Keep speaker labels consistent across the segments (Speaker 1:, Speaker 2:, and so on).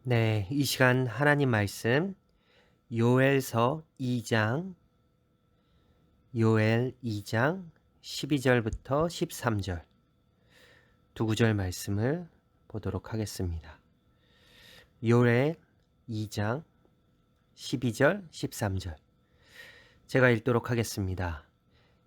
Speaker 1: 네, 이 시간 하나님 말씀 요엘서 2장 요엘 2장 12절부터 13절 두 구절 말씀을 보도록 하겠습니다. 요엘 2장 12절 13절 제가 읽도록 하겠습니다.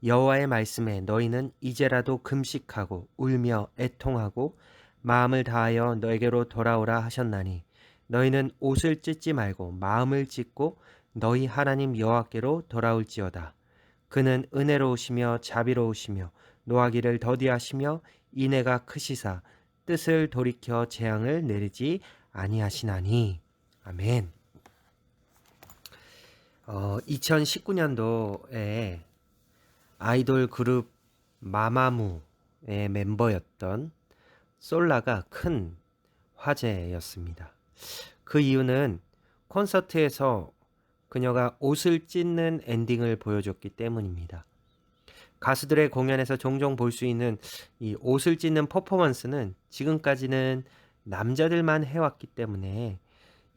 Speaker 1: 여호와의 말씀에 너희는 이제라도 금식하고 울며 애통하고 마음을 다하여 너에게로 돌아오라 하셨나니 너희는 옷을 찢지 말고 마음을 찢고 너희 하나님 여호와께로 돌아올지어다. 그는 은혜로우시며 자비로우시며 노하기를 더디하시며 인애가 크시사 뜻을 돌이켜 재앙을 내리지 아니하시나니. 아멘. 2019년도에 아이돌 그룹 마마무의 멤버였던 솔라가 큰 화제였습니다. 그 이유는 콘서트에서 그녀가 옷을 찢는 엔딩을 보여줬기 때문입니다. 가수들의 공연에서 종종 볼 수 있는 이 옷을 찢는 퍼포먼스는 지금까지는 남자들만 해왔기 때문에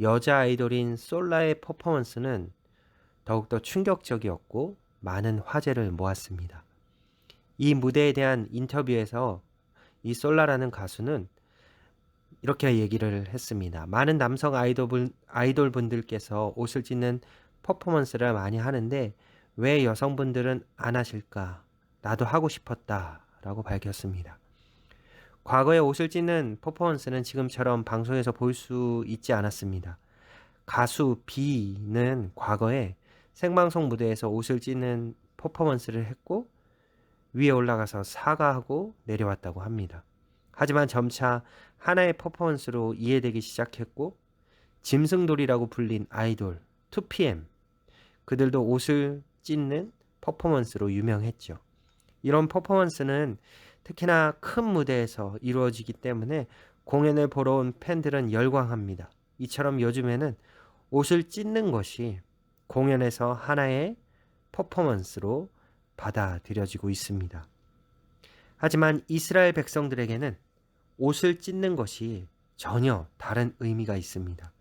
Speaker 1: 여자 아이돌인 솔라의 퍼포먼스는 더욱더 충격적이었고 많은 화제를 모았습니다. 이 무대에 대한 인터뷰에서 이 솔라라는 가수는 이렇게 얘기를 했습니다. 많은 남성 아이돌 분들께서 옷을 찢는 퍼포먼스를 많이 하는데 왜 여성분들은 안 하실까? 나도 하고 싶었다 라고 밝혔습니다. 과거에 옷을 찢는 퍼포먼스는 지금처럼 방송에서 볼 수 있지 않았습니다. 가수 B는 과거에 생방송 무대에서 옷을 찢는 퍼포먼스를 했고 위에 올라가서 사과하고 내려왔다고 합니다. 하지만 점차 하나의 퍼포먼스로 이해되기 시작했고 짐승돌이라고 불린 아이돌 2PM 그들도 옷을 찢는 퍼포먼스로 유명했죠. 이런 퍼포먼스는 특히나 큰 무대에서 이루어지기 때문에 공연을 보러 온 팬들은 열광합니다. 이처럼 요즘에는 옷을 찢는 것이 공연에서 하나의 퍼포먼스로 받아들여지고 있습니다. 하지만 이스라엘 백성들에게는 옷을 찢는 것이 전혀 다른 의미가 있습니다.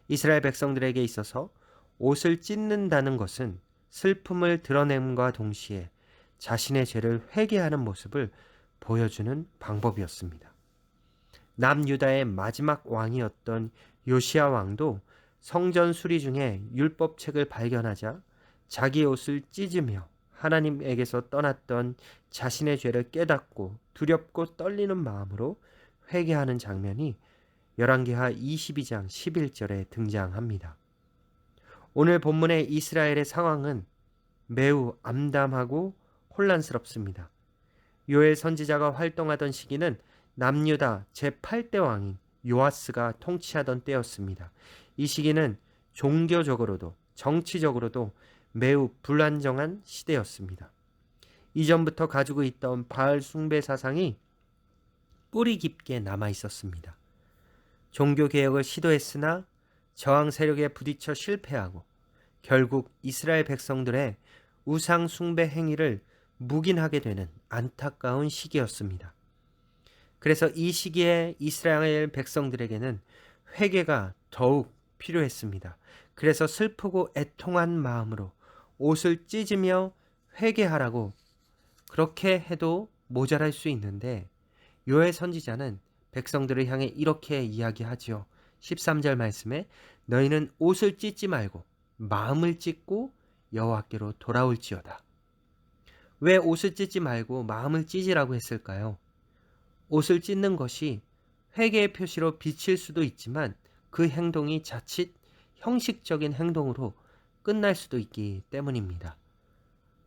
Speaker 1: 이스라엘 백성들에게 있어서 옷을 찢는다는 것은 슬픔을 드러냄과 동시에 자신의 죄를 회개하는 모습을 보여주는 방법이었습니다. 남유다의 마지막 왕이었던 요시야 왕도 성전 수리 중에 율법책을 발견하자 자기 옷을 찢으며 하나님에게서 떠났던 자신의 죄를 깨닫고 두렵고 떨리는 마음으로 회개하는 장면이 열왕기하 22장 11절에 등장합니다. 오늘 본문의 이스라엘의 상황은 매우 암담하고 혼란스럽습니다. 요엘 선지자가 활동하던 시기는 남유다 제8대 왕인 요아스가 통치하던 때였습니다. 이 시기는 종교적으로도 정치적으로도 매우 불안정한 시대였습니다. 이전부터 가지고 있던 바알 숭배 사상이 뿌리 깊게 남아 있었습니다. 종교개혁을 시도했으나 저항 세력에 부딪혀 실패하고 결국 이스라엘 백성들의 우상 숭배 행위를 묵인하게 되는 안타까운 시기였습니다. 그래서 이 시기에 이스라엘 백성들에게는 회개가 더욱 필요했습니다. 그래서 슬프고 애통한 마음으로 옷을 찢으며 회개하라고 그렇게 해도 모자랄 수 있는데 요엘 선지자는 백성들을 향해 이렇게 이야기하지요. 13절 말씀에 너희는 옷을 찢지 말고 마음을 찢고 여호와께로 돌아올지어다. 왜 옷을 찢지 말고 마음을 찢으라고 했을까요? 옷을 찢는 것이 회개의 표시로 비칠 수도 있지만 그 행동이 자칫 형식적인 행동으로 끝날 수도 있기 때문입니다.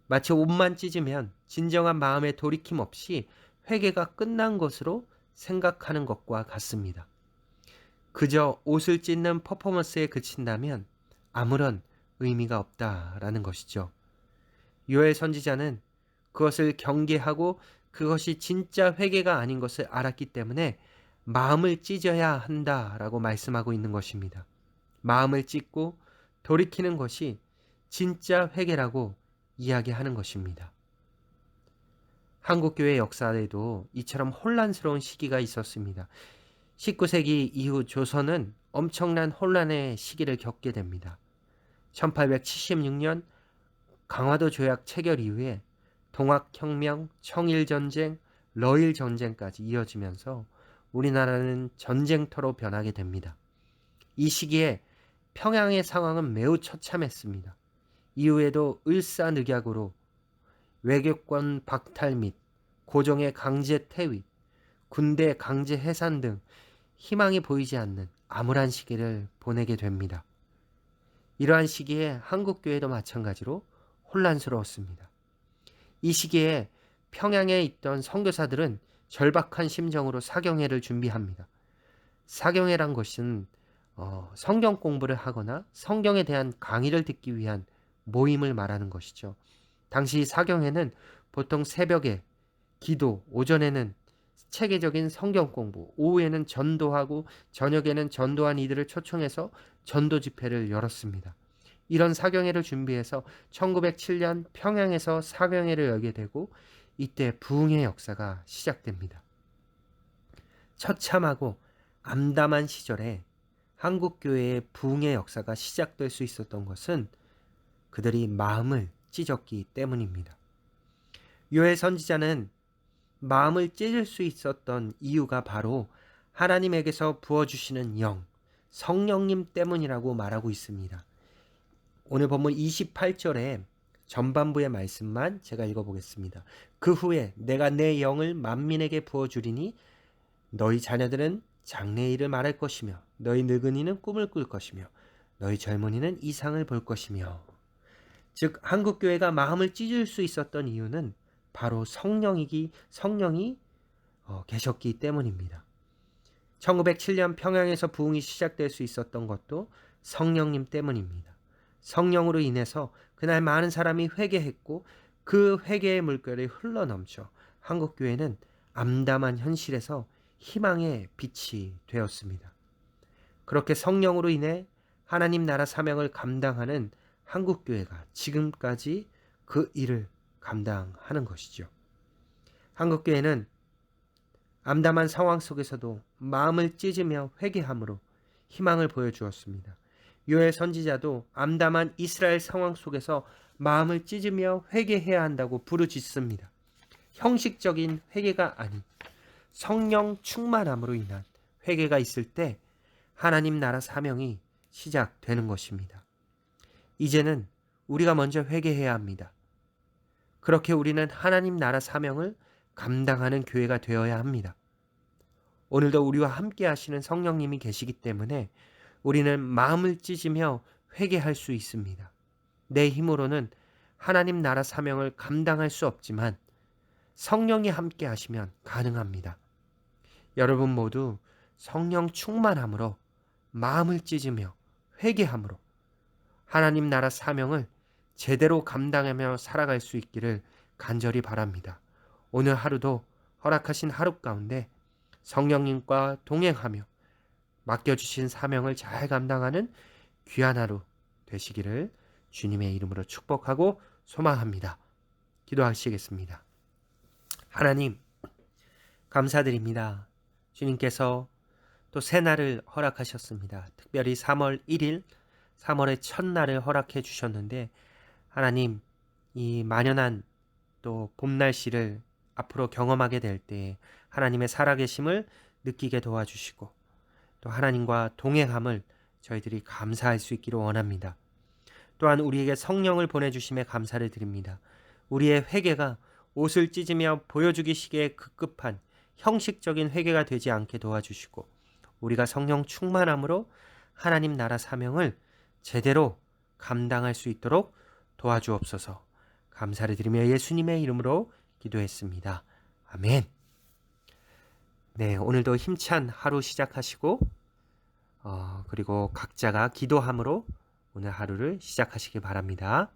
Speaker 1: 마치 옷만 찢으면 진정한 마음의 돌이킴 없이 회개가 끝난 것으로 생각하는 것과 같습니다. 그저 옷을 찢는 퍼포먼스에 그친다면 아무런 의미가 없다라는 것이죠. 요엘 선지자는 그것을 경계하고 그것이 진짜 회개가 아닌 것을 알았기 때문에 마음을 찢어야 한다라고 말씀하고 있는 것입니다. 마음을 찢고 돌이키는 것이 진짜 회개라고 이야기하는 것입니다. 한국교회 역사에도 이처럼 혼란스러운 시기가 있었습니다. 19세기 이후 조선은 엄청난 혼란의 시기를 겪게 됩니다. 1876년 강화도 조약 체결 이후에 동학혁명, 청일전쟁, 러일전쟁까지 이어지면서 우리나라는 전쟁터로 변하게 됩니다. 이 시기에 평양의 상황은 매우 처참했습니다. 이후에도 을사늑약으로 외교권 박탈 및 고종의 강제 퇴위, 군대 강제 해산 등 희망이 보이지 않는 암울한 시기를 보내게 됩니다. 이러한 시기에 한국교회도 마찬가지로 혼란스러웠습니다. 이 시기에 평양에 있던 선교사들은 절박한 심정으로 사경회를 준비합니다. 사경회란 것은 성경 공부를 하거나 성경에 대한 강의를 듣기 위한 모임을 말하는 것이죠. 당시 사경회는 보통 새벽에 기도, 오전에는 체계적인 성경 공부, 오후에는 전도하고 저녁에는 전도한 이들을 초청해서 전도 집회를 열었습니다. 이런 사경회를 준비해서 1907년 평양에서 사경회를 열게 되고 이때 부흥의 역사가 시작됩니다. 처참하고 암담한 시절에 한국교회의 부흥의 역사가 시작될 수 있었던 것은 그들이 마음을 찢었기 때문입니다. 요엘 선지자는 마음을 찢을 수 있었던 이유가 바로 하나님에게서 부어주시는 영, 성령님 때문이라고 말하고 있습니다. 오늘 본문 28절에 전반부의 말씀만 제가 읽어보겠습니다. 그 후에 내가 내 영을 만민에게 부어주리니 너희 자녀들은 장래일을 말할 것이며 너희 늙은이는 꿈을 꿀 것이며 너희 젊은이는 이상을 볼 것이며. 즉 한국교회가 마음을 찢을 수 있었던 이유는 바로 성령이 계셨기 때문입니다. 1907년 평양에서 부흥이 시작될 수 있었던 것도 성령님 때문입니다. 성령으로 인해서 그날 많은 사람이 회개했고 그 회개의 물결이 흘러넘쳐 한국교회는 암담한 현실에서 희망의 빛이 되었습니다. 그렇게 성령으로 인해 하나님 나라 사명을 감당하는 한국교회가 지금까지 그 일을 감당하는 것이죠. 한국교회는 암담한 상황 속에서도 마음을 찢으며 회개함으로 희망을 보여주었습니다. 요엘 선지자도 암담한 이스라엘 상황 속에서 마음을 찢으며 회개해야 한다고 부르짖습니다. 형식적인 회개가 아닌 성령 충만함으로 인한 회개가 있을 때 하나님 나라 사명이 시작되는 것입니다. 이제는 우리가 먼저 회개해야 합니다. 그렇게 우리는 하나님 나라 사명을 감당하는 교회가 되어야 합니다. 오늘도 우리와 함께 하시는 성령님이 계시기 때문에 우리는 마음을 찢으며 회개할 수 있습니다. 내 힘으로는 하나님 나라 사명을 감당할 수 없지만 성령이 함께 하시면 가능합니다. 여러분 모두 성령 충만함으로 마음을 찢으며 회개함으로 하나님 나라 사명을 제대로 감당하며 살아갈 수 있기를 간절히 바랍니다. 오늘 하루도 허락하신 하루 가운데 성령님과 동행하며 맡겨주신 사명을 잘 감당하는 귀한 하루 되시기를 주님의 이름으로 축복하고 소망합니다. 기도하시겠습니다. 하나님, 감사드립니다. 주님께서 또 새날을 허락하셨습니다. 특별히 3월 1일, 3월의 첫날을 허락해 주셨는데 하나님, 이 만연한 또 봄 날씨를 앞으로 경험하게 될 때 하나님의 살아계심을 느끼게 도와주시고 또 하나님과 동행함을 저희들이 감사할 수 있기를 원합니다. 또한 우리에게 성령을 보내주심에 감사를 드립니다. 우리의 회개가 옷을 찢으며 보여주기식의 급급한 형식적인 회개가 되지 않게 도와주시고 우리가 성령 충만함으로 하나님 나라 사명을 제대로 감당할 수 있도록 도와주옵소서. 감사를 드리며 예수님의 이름으로 기도했습니다. 아멘. 네, 오늘도 힘찬 하루 시작하시고 그리고 각자가 기도함으로 오늘 하루를 시작하시기 바랍니다.